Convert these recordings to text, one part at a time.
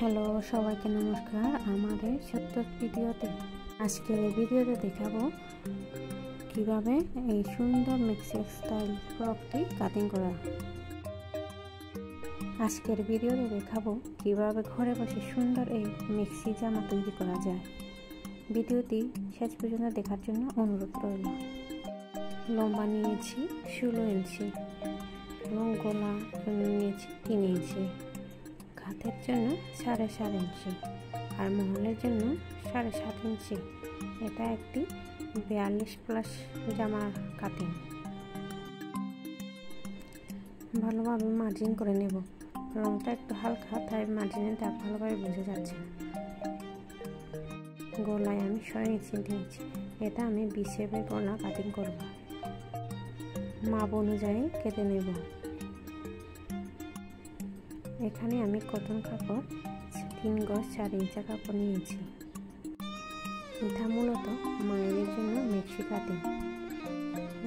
Hello সবাইকে নমস্কার। আমাদের ছোট্ট ভিডিওতে আজকের এই ভিডিওতে দেখাবো কিভাবে এই সুন্দর মেক্সি স্টাইল ফ্রকটি কাটিং করা। আজকের ভিডিওতে দেখাবো কিভাবে ঘরে বসে সুন্দর এই মেক্সি জামা তৈরি করা যায়। ভিডিওটি শেষ পর্যন্ত দেখার জন্য অনুরোধ রইল। লম্বা নিয়েছি 16 ইঞ্চি এবং গলা নিয়েছি 3 ইঞ্চি, হাতের জন্য 7.5 ইঞ্চি আর মহলের জন্য 7.5 ইঞ্চি। এটা একটি 42+ জামার কাটিং। ভালোভাবে মার্জিন করে নেব। রংটা একটু হালকা, তাই মার্জিনের দাগ ভালোভাবে বোঝা যাচ্ছে না। গলায় আমি 6 ইঞ্চি নিয়েছি। এটা আমি 20 শেপের গলা কাটিং করব। মাপ অনুযায়ী কেটে নেব। এখানে আমি কটন কাপড় 3 গজ 4 ইঞ্চি কাপড় নিয়েছি। এটা মূলত মায়েদের জন্য মেক্সি কাটিং।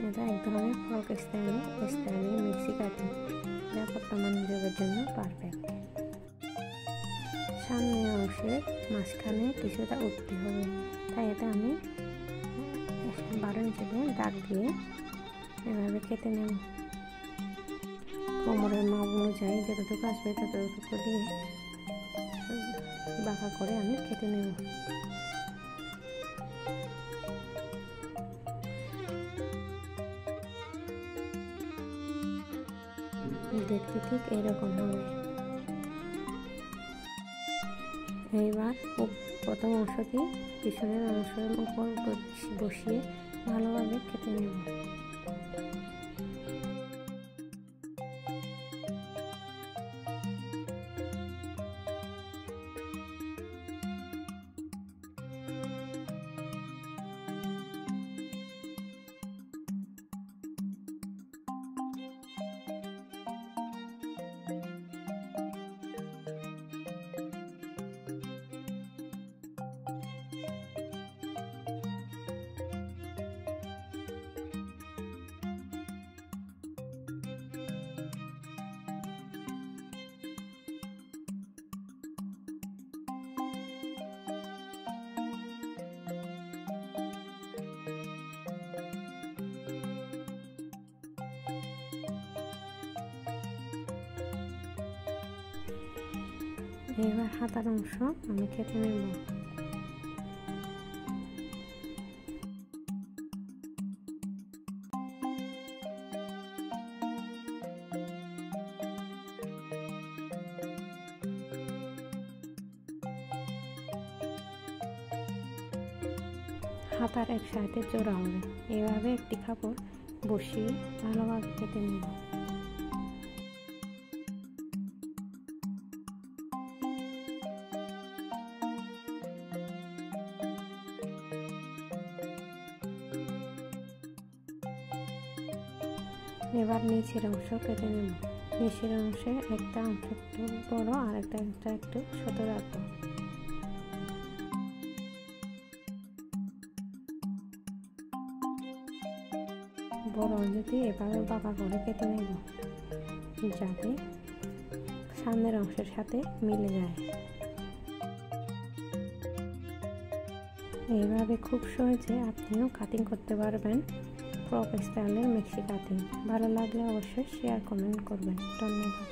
এটা এক ধরনের ফ্রক স্টাইলে মেক্সি কাটিং, যা বর্তমান যুগের জন্য পারফেক্ট। সামনের অংশের মাঝখানে কিছুটা উঠতে হবে, তাই এটা আমি 12 ইঞ্চি দাগ দিয়ে এভাবে কেটে নেব। কোমরের মাপ অনুযায়ী যতটুকু আসবে ততটুকু দিয়ে বাঁকা করে আমি কেটে নেব। দেখতে ঠিক এরকম হবে। এইবার প্রথম অংশটি পিছনের অংশের উপর বসিয়ে ভালোভাবে কেটে নেব। এবার হাতার অংশ আমি কেটে নেব। হাতার এক সাইডে জোড়া হবে। এভাবে একটি কাপড় বসিয়ে ভালোভাবে কেটে নেব। এবার নিচের অংশ কেটে নেব। নিচের অংশে একটা অংশ একটু বড় আর একটা একটু ছোট রাখবো। বড় অংশটি এভাবে বাঁকা করে কেটে নেব, যাতে সামনের অংশের সাথে মিলে যায়। এইভাবে খুব সহজে আপনিও কাটিং করতে পারবেন ফ্রক স্টাইলের মেক্সি কাটিং। ভালো লাগলে অবশ্যই শেয়ার কমেন্ট করবেন। ধন্যবাদ।